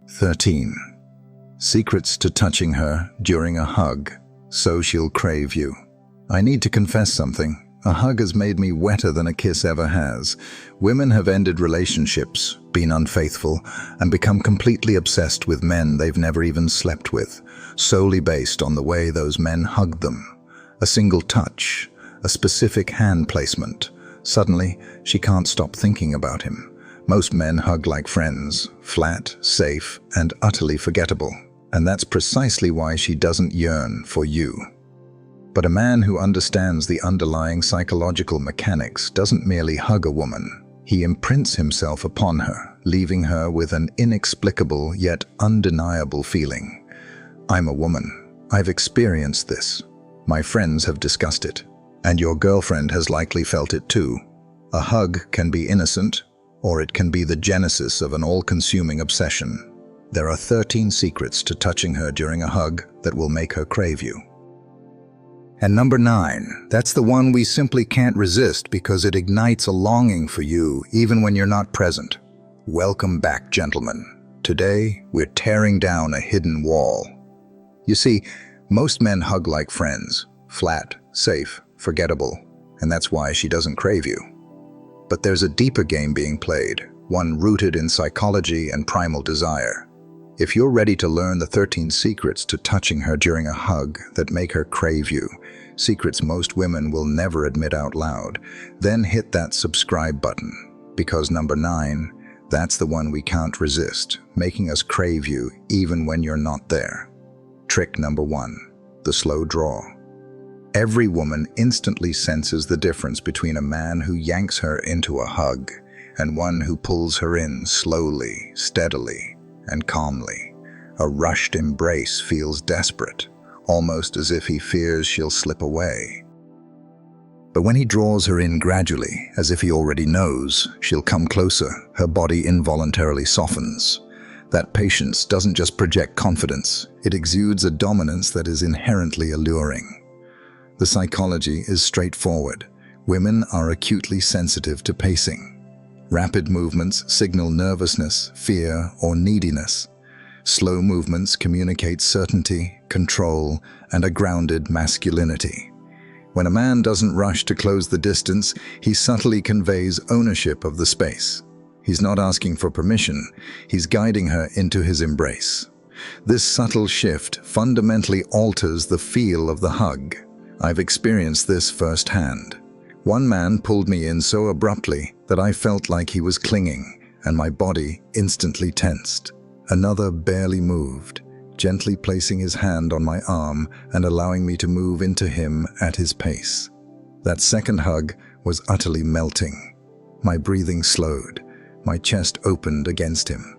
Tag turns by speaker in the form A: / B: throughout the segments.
A: 13. Secrets to touching her during a hug, so she'll crave you. I need to confess something. A hug has made me wetter than a kiss ever has. Women have ended relationships, been unfaithful, and become completely obsessed with men they've never even slept with, solely based on the way those men hugged them. A single touch, a specific hand placement. Suddenly, she can't stop thinking about him. Most men hug like friends, flat, safe, and utterly forgettable. And that's precisely why she doesn't yearn for you. But a man who understands the underlying psychological mechanics doesn't merely hug a woman. He imprints himself upon her, leaving her with an inexplicable yet undeniable feeling. I'm a woman. I've experienced this. My friends have discussed it. And your girlfriend has likely felt it too. A hug can be innocent, or it can be the genesis of an all-consuming obsession. There are 13 secrets to touching her during a hug that will make her crave you. And number 9, that's the one we simply can't resist because it ignites a longing for you even when you're not present. Welcome back, gentlemen. Today, we're tearing down a hidden wall. You see, most men hug like friends, flat, safe, forgettable, and that's why she doesn't crave you. But there's a deeper game being played, one rooted in psychology and primal desire. If you're ready to learn the 13 secrets to touching her during a hug that make her crave you, secrets most women will never admit out loud, then hit that subscribe button, because number 9, that's the one we can't resist, making us crave you even when you're not there. Trick number 1, the slow draw. Every woman instantly senses the difference between a man who yanks her into a hug and one who pulls her in slowly, steadily, and calmly. A rushed embrace feels desperate, almost as if he fears she'll slip away. But when he draws her in gradually, as if he already knows she'll come closer, her body involuntarily softens. That patience doesn't just project confidence, it exudes a dominance that is inherently alluring. The psychology is straightforward. Women are acutely sensitive to pacing. Rapid movements signal nervousness, fear, or neediness. Slow movements communicate certainty, control, and a grounded masculinity. When a man doesn't rush to close the distance, he subtly conveys ownership of the space. He's not asking for permission, he's guiding her into his embrace. This subtle shift fundamentally alters the feel of the hug. I've experienced this firsthand. One man pulled me in so abruptly that I felt like he was clinging, and my body instantly tensed. Another barely moved, gently placing his hand on my arm and allowing me to move into him at his pace. That second hug was utterly melting. My breathing slowed, my chest opened against him.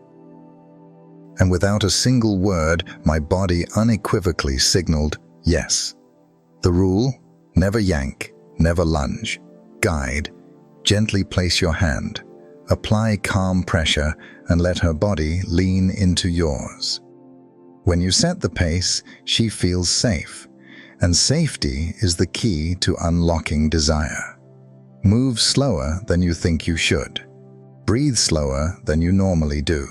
A: And without a single word, my body unequivocally signaled yes. The rule: never yank, never lunge. Guide, gently place your hand. Apply calm pressure and let her body lean into yours. When you set the pace, she feels safe, and safety is the key to unlocking desire. Move slower than you think you should. Breathe slower than you normally do.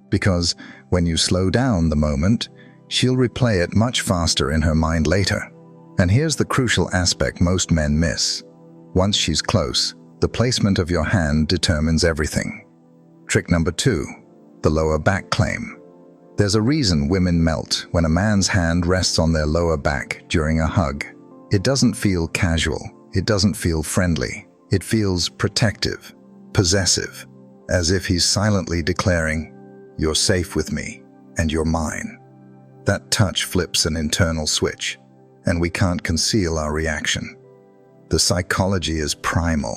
A: Because when you slow down the moment, she'll replay it much faster in her mind later. And here's the crucial aspect most men miss. Once she's close, the placement of your hand determines everything. Trick number 2, the lower back claim. There's a reason women melt when a man's hand rests on their lower back during a hug. It doesn't feel casual, it doesn't feel friendly. It feels protective, possessive, as if he's silently declaring, "You're safe with me, and you're mine." That touch flips an internal switch, and we can't conceal our reaction. The psychology is primal.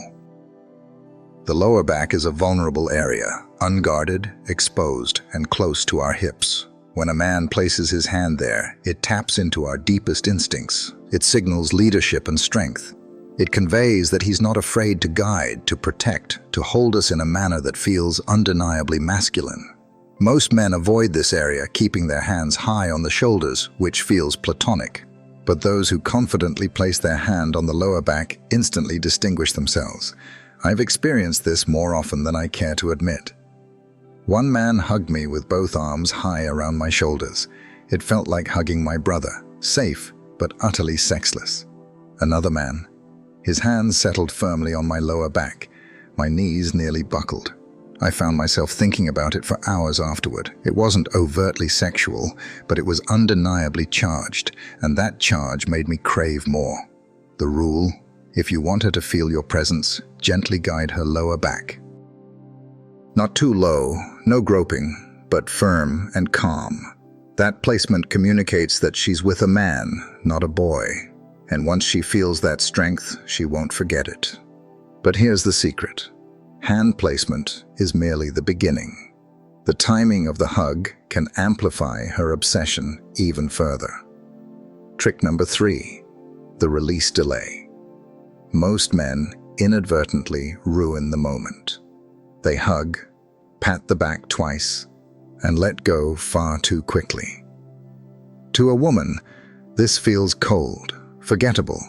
A: The lower back is a vulnerable area, unguarded, exposed, and close to our hips. When a man places his hand there, it taps into our deepest instincts. It signals leadership and strength. It conveys that he's not afraid to guide, to protect, to hold us in a manner that feels undeniably masculine. Most men avoid this area, keeping their hands high on the shoulders, which feels platonic. But those who confidently place their hand on the lower back instantly distinguish themselves. I've experienced this more often than I care to admit. One man hugged me with both arms high around my shoulders. It felt like hugging my brother, safe but utterly sexless. Another man. His hands settled firmly on my lower back. My knees nearly buckled. I found myself thinking about it for hours afterward. It wasn't overtly sexual, but it was undeniably charged, and that charge made me crave more. The rule: if you want her to feel your presence, gently guide her lower back. Not too low, no groping, but firm and calm. That placement communicates that she's with a man, not a boy. And once she feels that strength, she won't forget it. But here's the secret. Hand placement is merely the beginning. The timing of the hug can amplify her obsession even further. Trick number 3, the release delay. Most men inadvertently ruin the moment. They hug, pat the back twice, and let go far too quickly. To a woman, this feels cold, forgettable,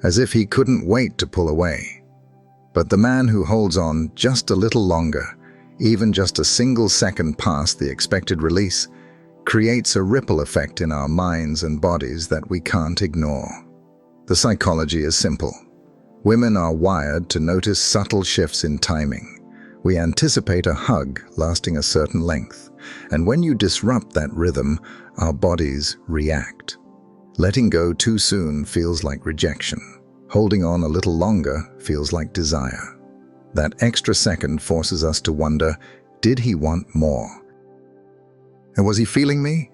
A: as if he couldn't wait to pull away. But the man who holds on just a little longer, even just a single second past the expected release, creates a ripple effect in our minds and bodies that we can't ignore. The psychology is simple. Women are wired to notice subtle shifts in timing. We anticipate a hug lasting a certain length, and when you disrupt that rhythm, our bodies react. Letting go too soon feels like rejection. Holding on a little longer feels like desire. That extra second forces us to wonder, did he want more? And was he feeling me?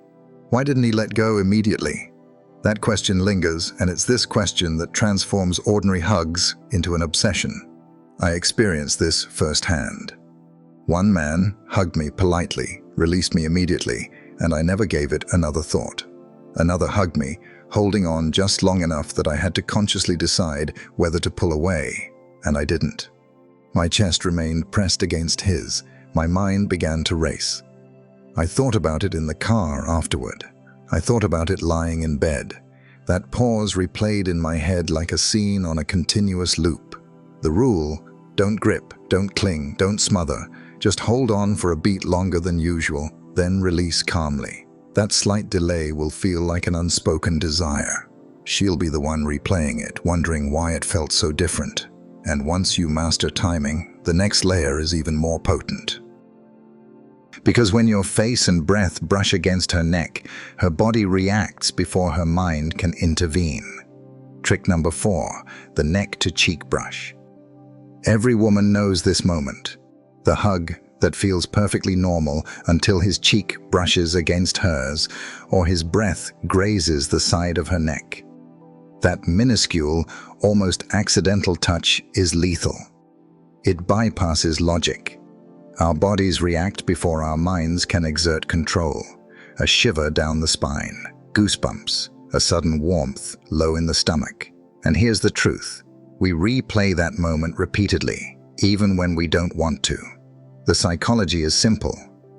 A: Why didn't he let go immediately? That question lingers, and it's this question that transforms ordinary hugs into an obsession. I experienced this firsthand. One man hugged me politely, released me immediately, and I never gave it another thought. Another hugged me, holding on just long enough that I had to consciously decide whether to pull away, and I didn't. My chest remained pressed against his. My mind began to race. I thought about it in the car afterward. I thought about it lying in bed. That pause replayed in my head like a scene on a continuous loop. The rule: don't grip, don't cling, don't smother. Just hold on for a beat longer than usual, then release calmly. That slight delay will feel like an unspoken desire. She'll be the one replaying it, wondering why it felt so different. And once you master timing, the next layer is even more potent. Because when your face and breath brush against her neck, her body reacts before her mind can intervene. Trick number 4, the neck-to-cheek brush. Every woman knows this moment. The hug that feels perfectly normal until his cheek brushes against hers or his breath grazes the side of her neck. That minuscule, almost accidental touch is lethal. It bypasses logic. Our bodies react before our minds can exert control. A shiver down the spine, goosebumps, a sudden warmth low in the stomach. And here's the truth. We replay that moment repeatedly, even when we don't want to. The psychology is simple.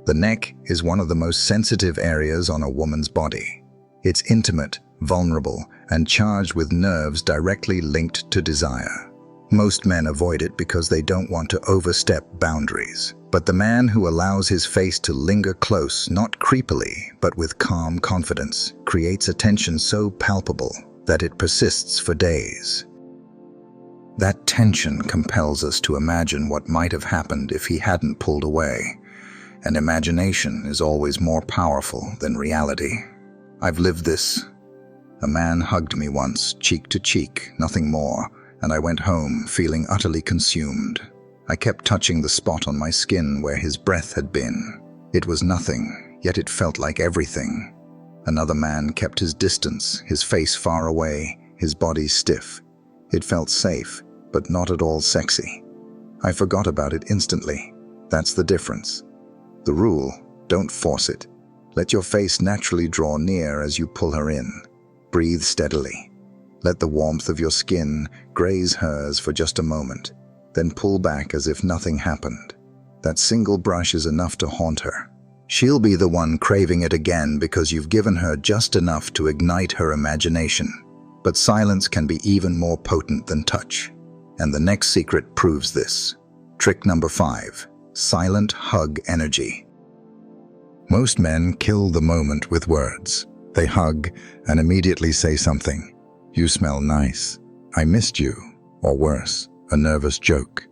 A: The neck is one of the most sensitive areas on a woman's body. It's intimate, vulnerable, and charged with nerves directly linked to desire. Most men avoid it because they don't want to overstep boundaries. But the man who allows his face to linger close, not creepily, but with calm confidence, creates a tension so palpable that it persists for days. That tension compels us to imagine what might have happened if he hadn't pulled away. And imagination is always more powerful than reality. I've lived this. A man hugged me once, cheek to cheek, nothing more, and I went home feeling utterly consumed. I kept touching the spot on my skin where his breath had been. It was nothing, yet it felt like everything. Another man kept his distance, his face far away, his body stiff. It felt safe, but not at all sexy. I forgot about it instantly. That's the difference. The rule: don't force it. Let your face naturally draw near as you pull her in. Breathe steadily. Let the warmth of your skin graze hers for just a moment, then pull back as if nothing happened. That single brush is enough to haunt her. She'll be the one craving it again because you've given her just enough to ignite her imagination. But silence can be even more potent than touch. And the next secret proves this. Trick number 5, silent hug energy. Most men kill the moment with words. They hug and immediately say something. "You smell nice," "I missed you," or worse, a nervous joke.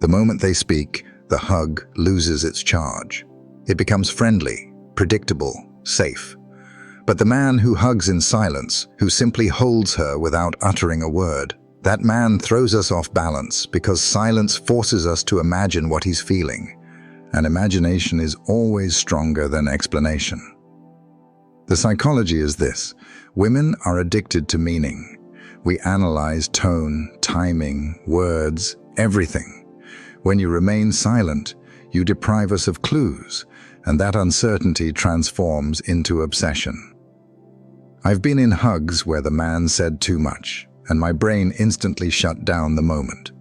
A: The moment they speak, the hug loses its charge. It becomes friendly, predictable, safe. But the man who hugs in silence, who simply holds her without uttering a word, that man throws us off balance because silence forces us to imagine what he's feeling. And imagination is always stronger than explanation. The psychology is this: women are addicted to meaning. We analyze tone, timing, words, everything. When you remain silent, you deprive us of clues, and that uncertainty transforms into obsession. I've been in hugs where the man said too much, and my brain instantly shut down the moment.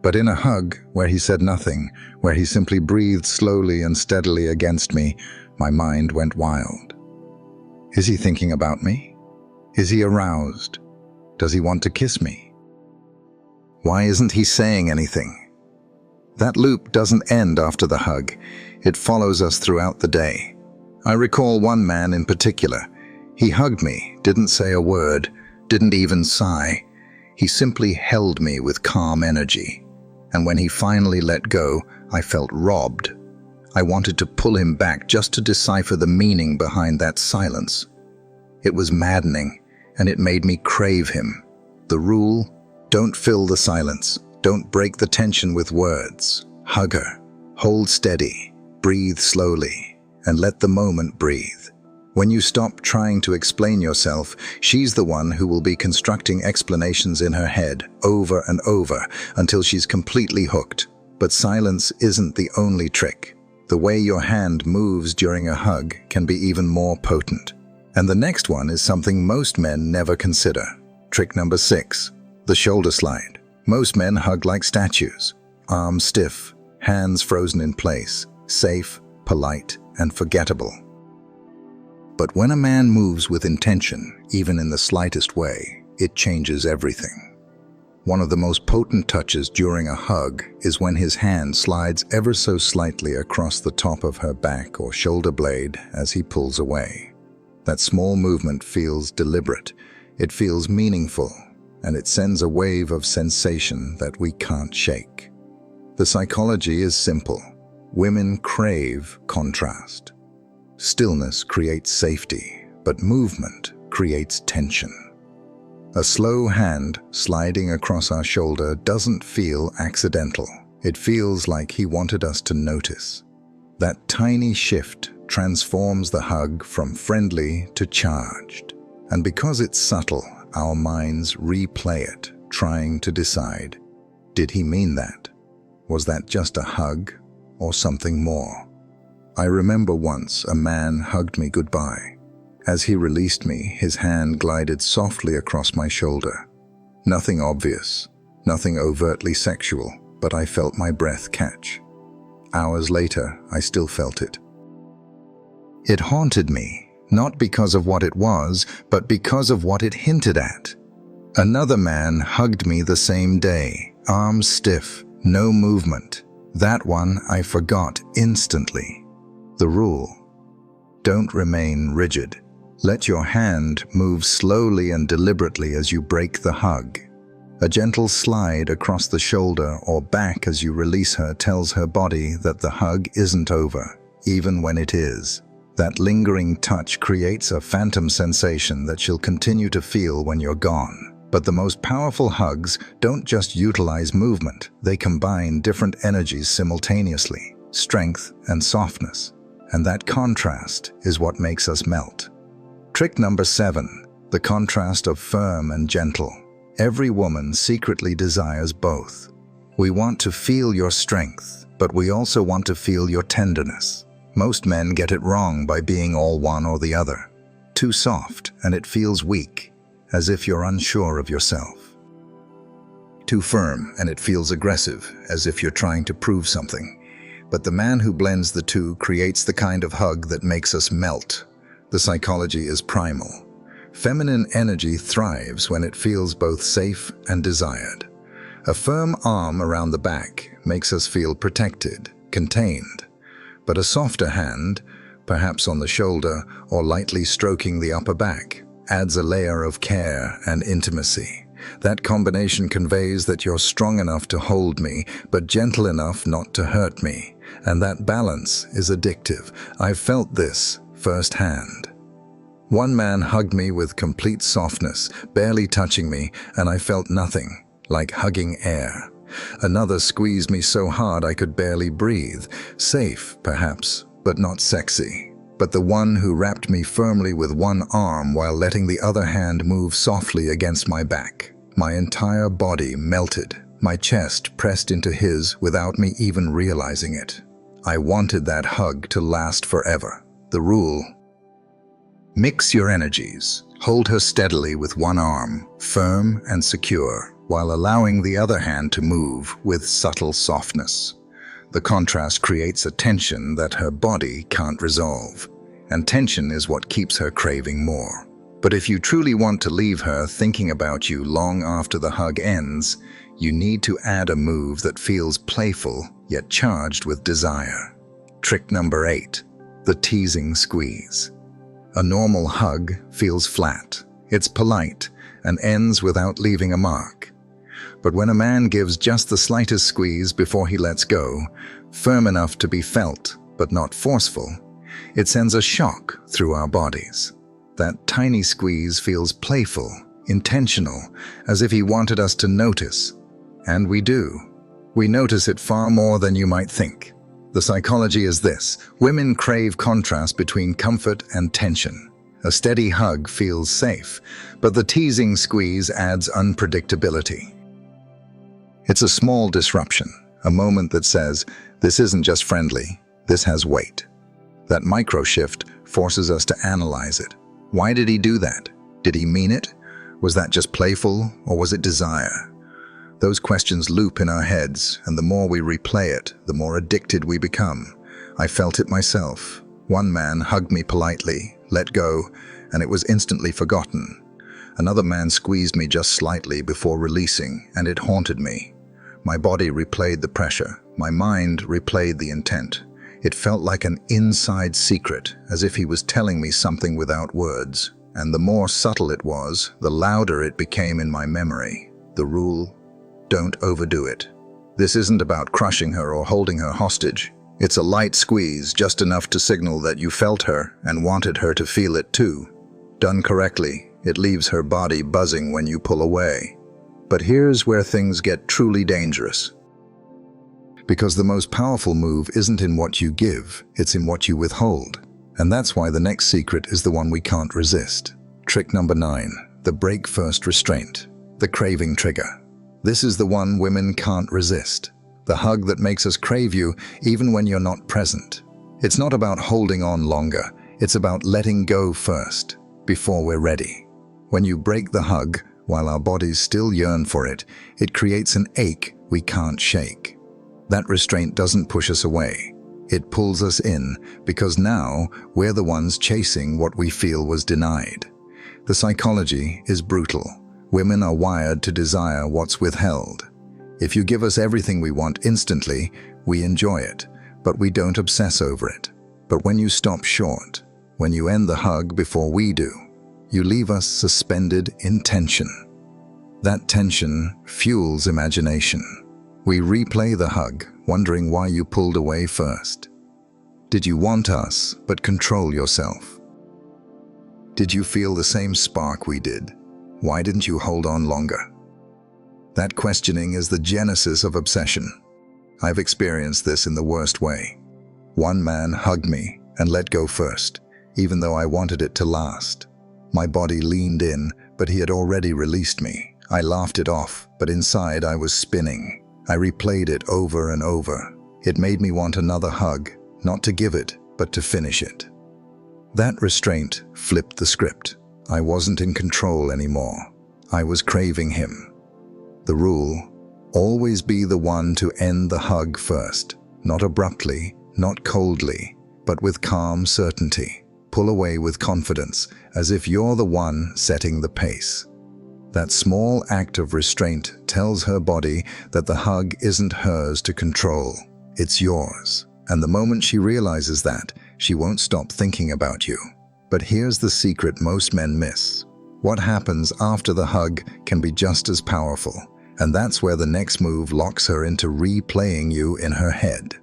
A: But in a hug where he said nothing, where he simply breathed slowly and steadily against me, my mind went wild. Is he thinking about me? Is he aroused? Does he want to kiss me? Why isn't he saying anything? That loop doesn't end after the hug. It follows us throughout the day. I recall one man in particular. He hugged me, didn't say a word, didn't even sigh. He simply held me with calm energy. And when he finally let go, I felt robbed. I wanted to pull him back just to decipher the meaning behind that silence. It was maddening, and it made me crave him. The rule: don't fill the silence. Don't break the tension with words. Hug her. Hold steady. Breathe slowly. And let the moment breathe. When you stop trying to explain yourself, she's the one who will be constructing explanations in her head over and over until she's completely hooked. But silence isn't the only trick. The way your hand moves during a hug can be even more potent. And the next one is something most men never consider. Trick number 6, the shoulder slide. Most men hug like statues, arms stiff, hands frozen in place, safe, polite, and forgettable. But when a man moves with intention, even in the slightest way, it changes everything. One of the most potent touches during a hug is when his hand slides ever so slightly across the top of her back or shoulder blade as he pulls away. That small movement feels deliberate, it feels meaningful, and it sends a wave of sensation that we can't shake. The psychology is simple. Women crave contrast. Stillness creates safety, but movement creates tension. A slow hand sliding across our shoulder doesn't feel accidental. It feels like he wanted us to notice. That tiny shift transforms the hug from friendly to charged. And because it's subtle, our minds replay it, trying to decide, did he mean that? Was that just a hug or something more? I remember once a man hugged me goodbye. As he released me, his hand glided softly across my shoulder. Nothing obvious, nothing overtly sexual, but I felt my breath catch. Hours later, I still felt it. It haunted me, not because of what it was, but because of what it hinted at. Another man hugged me the same day, arms stiff, no movement. That one I forgot instantly. The rule: don't remain rigid. Let your hand move slowly and deliberately as you break the hug. A gentle slide across the shoulder or back as you release her tells her body that the hug isn't over, even when it is. That lingering touch creates a phantom sensation that she'll continue to feel when you're gone. But the most powerful hugs don't just utilize movement, they combine different energies simultaneously, strength and softness. And that contrast is what makes us melt. Trick number 7, the contrast of firm and gentle. Every woman secretly desires both. We want to feel your strength, but we also want to feel your tenderness. Most men get it wrong by being all one or the other. Too soft, and it feels weak, as if you're unsure of yourself. Too firm, and it feels aggressive, as if you're trying to prove something. But the man who blends the two creates the kind of hug that makes us melt. The psychology is primal. Feminine energy thrives when it feels both safe and desired. A firm arm around the back makes us feel protected, contained. But a softer hand, perhaps on the shoulder or lightly stroking the upper back, adds a layer of care and intimacy. That combination conveys that you're strong enough to hold me, but gentle enough not to hurt me. And that balance is addictive. I've felt this firsthand. One man hugged me with complete softness, barely touching me, and I felt nothing, like hugging air. Another squeezed me so hard I could barely breathe. Safe, perhaps, but not sexy. But the one who wrapped me firmly with one arm while letting the other hand move softly against my back. My entire body melted, my chest pressed into his without me even realizing it. I wanted that hug to last forever. The rule: mix your energies. Hold her steadily with one arm, firm and secure, while allowing the other hand to move with subtle softness. The contrast creates a tension that her body can't resolve, and tension is what keeps her craving more. But if you truly want to leave her thinking about you long after the hug ends, you need to add a move that feels playful yet charged with desire. Trick number 8, the teasing squeeze. A normal hug feels flat. It's polite and ends without leaving a mark. But when a man gives just the slightest squeeze before he lets go, firm enough to be felt but not forceful, it sends a shock through our bodies. That tiny squeeze feels playful, intentional, as if he wanted us to notice. And we do. We notice it far more than you might think. The psychology is this: women crave contrast between comfort and tension. A steady hug feels safe, but the teasing squeeze adds unpredictability. It's a small disruption, a moment that says, this isn't just friendly, this has weight. That micro shift forces us to analyze it. Why did he do that? Did he mean it? Was that just playful, or was it desire? Those questions loop in our heads, and the more we replay it, the more addicted we become. I felt it myself. One man hugged me politely, let go, and it was instantly forgotten. Another man squeezed me just slightly before releasing, and it haunted me. My body replayed the pressure. My mind replayed the intent. It felt like an inside secret, as if he was telling me something without words. And the more subtle it was, the louder it became in my memory. The rule: don't overdo it. This isn't about crushing her or holding her hostage. It's a light squeeze, just enough to signal that you felt her and wanted her to feel it too. Done correctly, it leaves her body buzzing when you pull away. But here's where things get truly dangerous. Because the most powerful move isn't in what you give, it's in what you withhold. And that's why the next secret is the one we can't resist. Trick number 9, the break first restraint, the craving trigger. This is the one women can't resist. The hug that makes us crave you even when you're not present. It's not about holding on longer, it's about letting go first, before we're ready. When you break the hug, while our bodies still yearn for it, it creates an ache we can't shake. That restraint doesn't push us away. It pulls us in, because now we're the ones chasing what we feel was denied. The psychology is brutal. Women are wired to desire what's withheld. If you give us everything we want instantly, we enjoy it, but we don't obsess over it. But when you stop short, when you end the hug before we do, you leave us suspended in tension. That tension fuels imagination. We replay the hug, wondering why you pulled away first. Did you want us, but control yourself? Did you feel the same spark we did? Why didn't you hold on longer? That questioning is the genesis of obsession. I've experienced this in the worst way. One man hugged me and let go first, even though I wanted it to last. My body leaned in, but he had already released me. I laughed it off, but inside I was spinning. I replayed it over and over. It made me want another hug, not to give it, but to finish it. That restraint flipped the script. I wasn't in control anymore. I was craving him. The rule: always be the one to end the hug first. Not abruptly, not coldly, but with calm certainty. Pull away with confidence, as if you're the one setting the pace. That small act of restraint tells her body that the hug isn't hers to control. it's yours. And the moment she realizes that, she won't stop thinking about you. But here's the secret most men miss. What happens after the hug can be just as powerful, and that's where the next move locks her into replaying you in her head.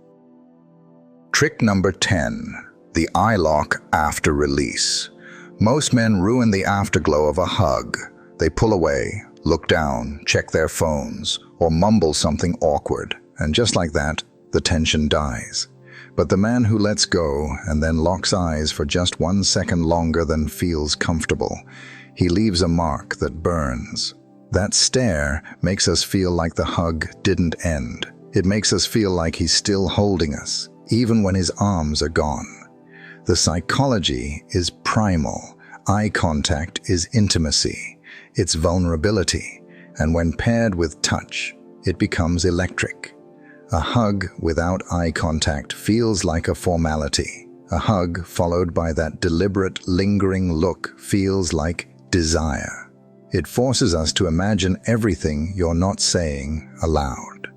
A: Trick number 10. The eye lock after release. Most men ruin the afterglow of a hug. They pull away, look down, check their phones, or mumble something awkward, and just like that, the tension dies. But the man who lets go and then locks eyes for just 1 second longer than feels comfortable, he leaves a mark that burns. That stare makes us feel like the hug didn't end. It makes us feel like he's still holding us, even when his arms are gone. The psychology is primal. Eye contact is intimacy. It's vulnerability. And when paired with touch, it becomes electric. A hug without eye contact feels like a formality. A hug followed by that deliberate, lingering look feels like desire. It forces us to imagine everything you're not saying aloud.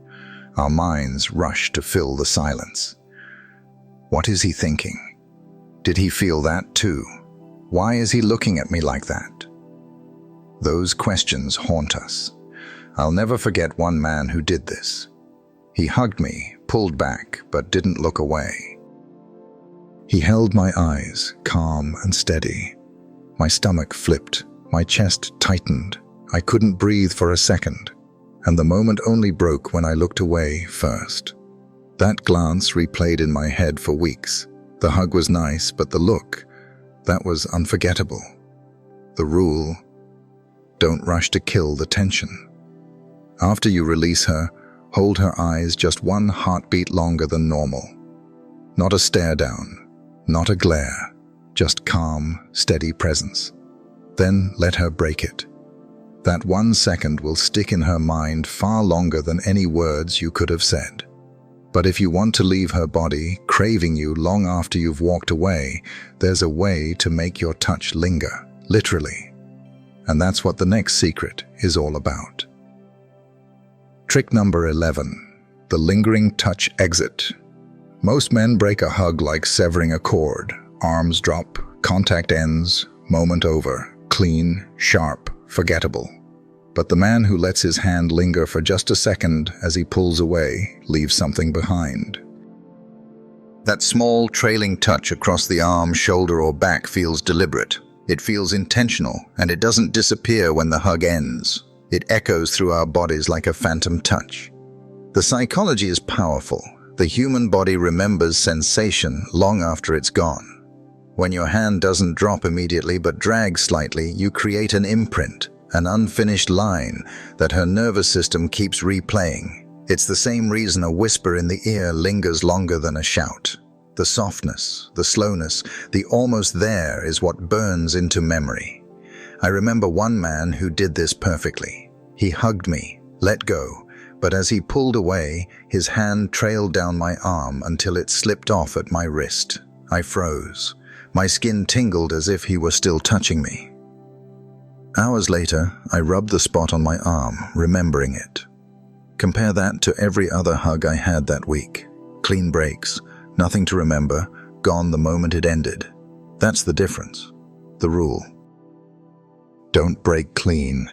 A: Our minds rush to fill the silence. What is he thinking? Did he feel that too? Why is he looking at me like that? Those questions haunt us. I'll never forget one man who did this. He hugged me, pulled back, but didn't look away. He held my eyes, calm and steady. My stomach flipped, my chest tightened. I couldn't breathe for a second, and the moment only broke when I looked away first. That glance replayed in my head for weeks. The hug was nice, but the look, that was unforgettable. The rule: don't rush to kill the tension. After you release her, hold her eyes just 1 heartbeat longer than normal. Not a stare down, not a glare, just calm, steady presence. Then let her break it. That 1 second will stick in her mind far longer than any words you could have said. But if you want to leave her body craving you long after you've walked away, there's a way to make your touch linger, literally. And that's what the next secret is all about. Trick number 11. The lingering touch exit. Most men break a hug like severing a cord. Arms drop, contact ends, moment over, clean, sharp, forgettable. But the man who lets his hand linger for just a second as he pulls away leaves something behind. That small, trailing touch across the arm, shoulder, or back feels deliberate. It feels intentional, and it doesn't disappear when the hug ends. It echoes through our bodies like a phantom touch. The psychology is powerful. The human body remembers sensation long after it's gone. When your hand doesn't drop immediately but drags slightly, you create an imprint, an unfinished line that her nervous system keeps replaying. It's the same reason a whisper in the ear lingers longer than a shout. The softness, the slowness, the almost there is what burns into memory. I remember one man who did this perfectly. He hugged me, let go, but as he pulled away, his hand trailed down my arm until it slipped off at my wrist. I froze. My skin tingled as if he were still touching me. Hours later, I rubbed the spot on my arm, remembering it. Compare that to every other hug I had that week. Clean breaks, nothing to remember, gone the moment it ended. That's the difference. The rule. Don't break clean.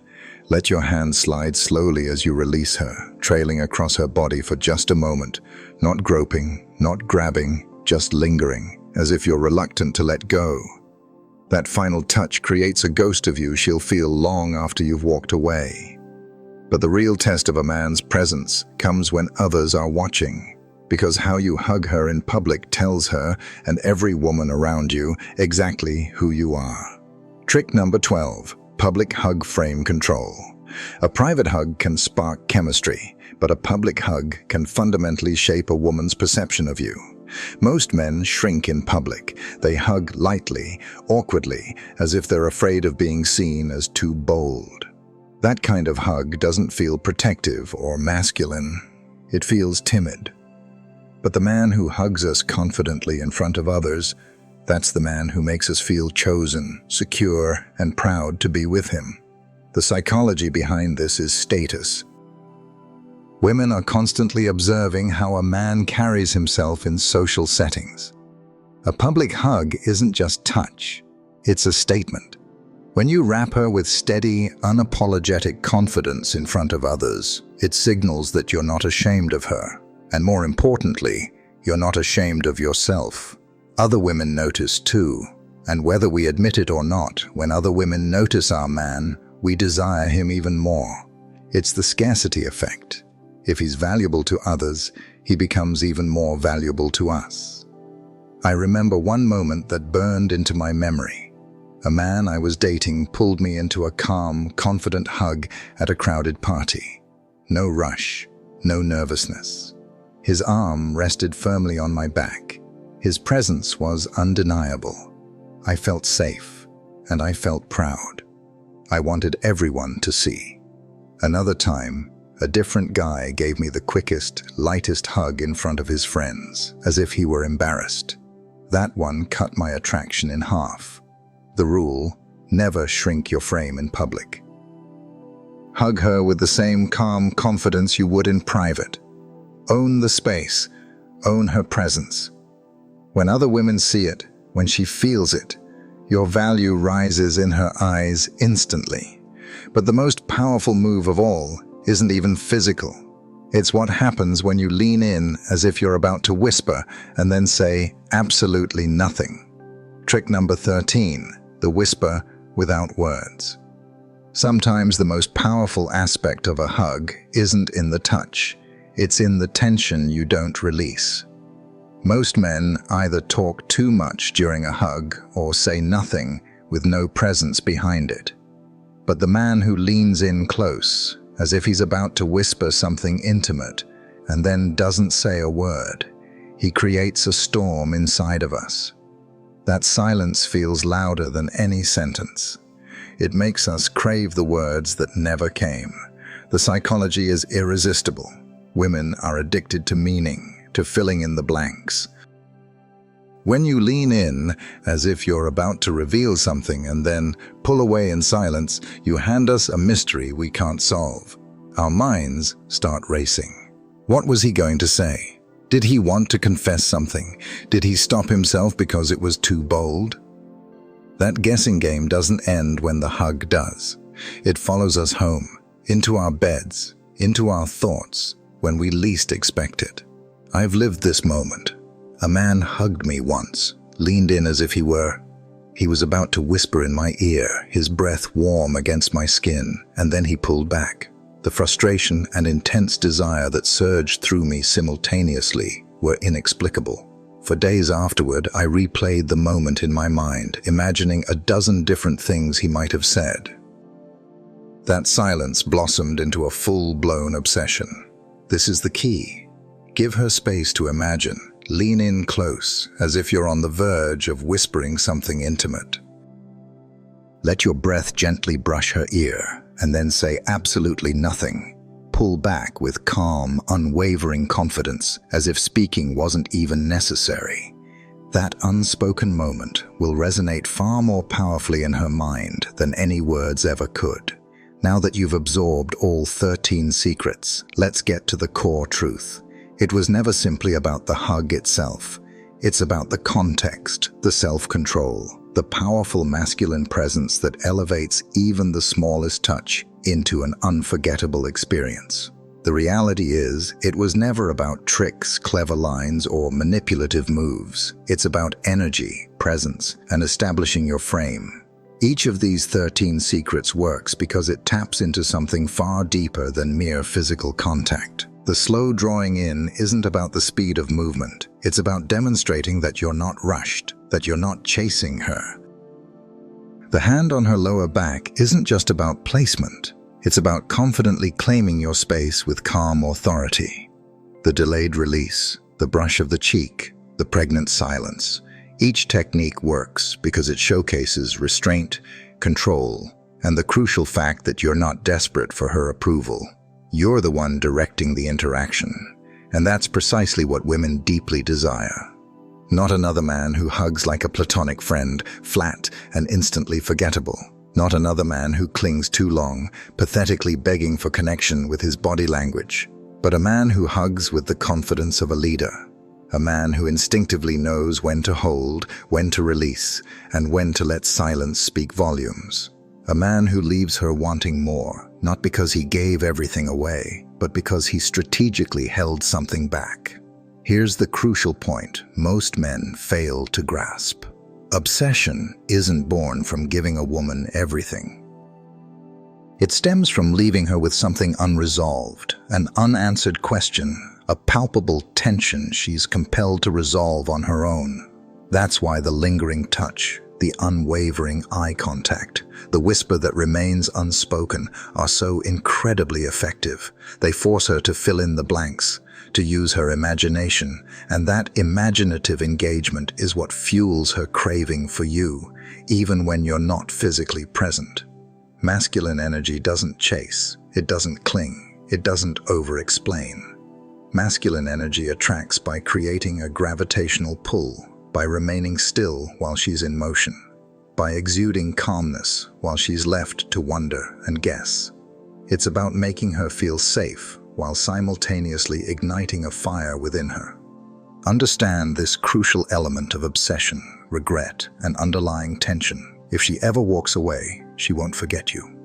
A: Let your hand slide slowly as you release her, trailing across her body for just a moment, not groping, not grabbing, just lingering, as if you're reluctant to let go. That final touch creates a ghost of you she'll feel long after you've walked away. But the real test of a man's presence comes when others are watching, because how you hug her in public tells her and every woman around you exactly who you are. Trick number 12. Public hug frame control. A private hug can spark chemistry, but a public hug can fundamentally shape a woman's perception of you. Most men shrink in public. They hug lightly, awkwardly, as if they're afraid of being seen as too bold. That kind of hug doesn't feel protective or masculine. It feels timid. But the man who hugs us confidently in front of others, that's the man who makes us feel chosen, secure, and proud to be with him. The psychology behind this is status. Women are constantly observing how a man carries himself in social settings. A public hug isn't just touch, it's a statement. When you wrap her with steady, unapologetic confidence in front of others, it signals that you're not ashamed of her. And more importantly, you're not ashamed of yourself. Other women notice too. And whether we admit it or not, when other women notice our man, we desire him even more. It's the scarcity effect. If he's valuable to others, he becomes even more valuable to us. I remember one moment that burned into my memory. A man I was dating pulled me into a calm, confident hug at a crowded party. No rush, no nervousness. His arm rested firmly on my back. His presence was undeniable. I felt safe, and I felt proud. I wanted everyone to see. Another time, a different guy gave me the quickest, lightest hug in front of his friends, as if he were embarrassed. That one cut my attraction in half. The rule, never shrink your frame in public. Hug her with the same calm confidence you would in private. Own the space, own her presence. When other women see it, when she feels it, your value rises in her eyes instantly. But the most powerful move of all isn't even physical. It's what happens when you lean in as if you're about to whisper and then say absolutely nothing. Trick number 13, the whisper without words. Sometimes the most powerful aspect of a hug isn't in the touch, it's in the tension you don't release. Most men either talk too much during a hug or say nothing with no presence behind it. But the man who leans in close, as if he's about to whisper something intimate, and then doesn't say a word, he creates a storm inside of us. That silence feels louder than any sentence. It makes us crave the words that never came. The psychology is irresistible. Women are addicted to meaning, to filling in the blanks. When you lean in, as if you're about to reveal something and then pull away in silence, you hand us a mystery we can't solve. Our minds start racing. What was he going to say? Did he want to confess something? Did he stop himself because it was too bold? That guessing game doesn't end when the hug does. It follows us home, into our beds, into our thoughts, when we least expect it. I've lived this moment. A man hugged me once, leaned in as if he was about to whisper in my ear, his breath warm against my skin, and then he pulled back. The frustration and intense desire that surged through me simultaneously were inexplicable. For days afterward, I replayed the moment in my mind, imagining a dozen different things he might have said. That silence blossomed into a full-blown obsession. This is the key. Give her space to imagine. Lean in close, as if you're on the verge of whispering something intimate. Let your breath gently brush her ear, and then say absolutely nothing. Pull back with calm, unwavering confidence, as if speaking wasn't even necessary. That unspoken moment will resonate far more powerfully in her mind than any words ever could. Now that you've absorbed all 13 secrets, let's get to the core truth. It was never simply about the hug itself. It's about the context, the self-control, the powerful masculine presence that elevates even the smallest touch into an unforgettable experience. The reality is, it was never about tricks, clever lines, or manipulative moves. It's about energy, presence, and establishing your frame. Each of these 13 secrets works because it taps into something far deeper than mere physical contact. The slow drawing in isn't about the speed of movement. It's about demonstrating that you're not rushed, that you're not chasing her. The hand on her lower back isn't just about placement. It's about confidently claiming your space with calm authority. The delayed release, the brush of the cheek, the pregnant silence. Each technique works because it showcases restraint, control, and the crucial fact that you're not desperate for her approval. You're the one directing the interaction, and that's precisely what women deeply desire. Not another man who hugs like a platonic friend, flat and instantly forgettable. Not another man who clings too long, pathetically begging for connection with his body language. but a man who hugs with the confidence of a leader. A man who instinctively knows when to hold, when to release, and when to let silence speak volumes. A man who leaves her wanting more, not because he gave everything away, but because he strategically held something back. Here's the crucial point most men fail to grasp. Obsession isn't born from giving a woman everything. It stems from leaving her with something unresolved, an unanswered question, a palpable tension she's compelled to resolve on her own. That's why the lingering touch, the unwavering eye contact, the whisper that remains unspoken are so incredibly effective. They force her to fill in the blanks, to use her imagination, and that imaginative engagement is what fuels her craving for you, even when you're not physically present. Masculine energy doesn't chase, it doesn't cling, it doesn't over-explain. Masculine energy attracts by creating a gravitational pull, by remaining still while she's in motion, by exuding calmness while she's left to wonder and guess. It's about making her feel safe while simultaneously igniting a fire within her. Understand this crucial element of obsession, regret, and underlying tension. If she ever walks away, she won't forget you.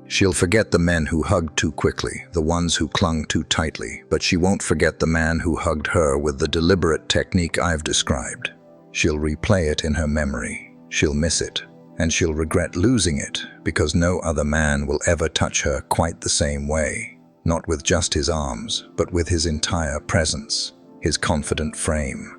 A: She'll forget the men who hugged too quickly, the ones who clung too tightly, but she won't forget the man who hugged her with the deliberate technique I've described. She'll replay it in her memory, she'll miss it, and she'll regret losing it because no other man will ever touch her quite the same way, not with just his arms, but with his entire presence, his confident frame.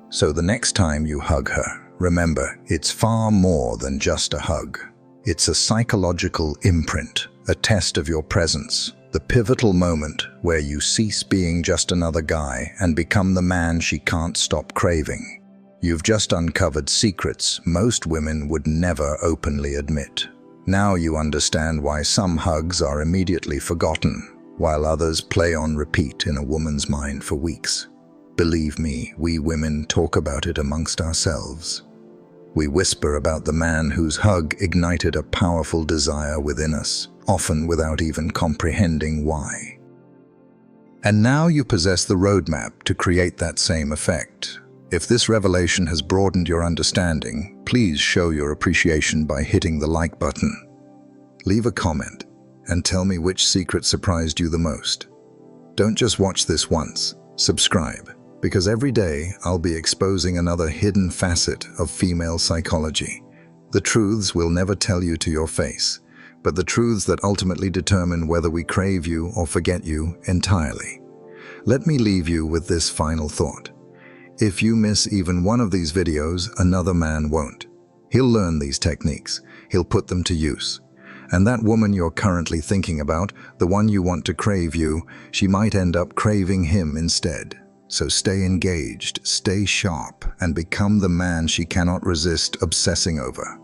A: So the next time you hug her, remember, it's far more than just a hug. It's a psychological imprint, a test of your presence, the pivotal moment where you cease being just another guy and become the man she can't stop craving. You've just uncovered secrets most women would never openly admit. Now you understand why some hugs are immediately forgotten, while others play on repeat in a woman's mind for weeks. Believe me, we women talk about it amongst ourselves. We whisper about the man whose hug ignited a powerful desire within us, often without even comprehending why. And now you possess the roadmap to create that same effect. If this revelation has broadened your understanding, please show your appreciation by hitting the like button. Leave a comment and tell me which secret surprised you the most. Don't just watch this once, subscribe. Because every day I'll be exposing another hidden facet of female psychology. The truths we'll never tell you to your face, but the truths that ultimately determine whether we crave you or forget you entirely. Let me leave you with this final thought. If you miss even one of these videos, another man won't. He'll learn these techniques, he'll put them to use. And that woman you're currently thinking about, the one you want to crave you, she might end up craving him instead. So stay engaged, stay sharp, and become the man she cannot resist obsessing over.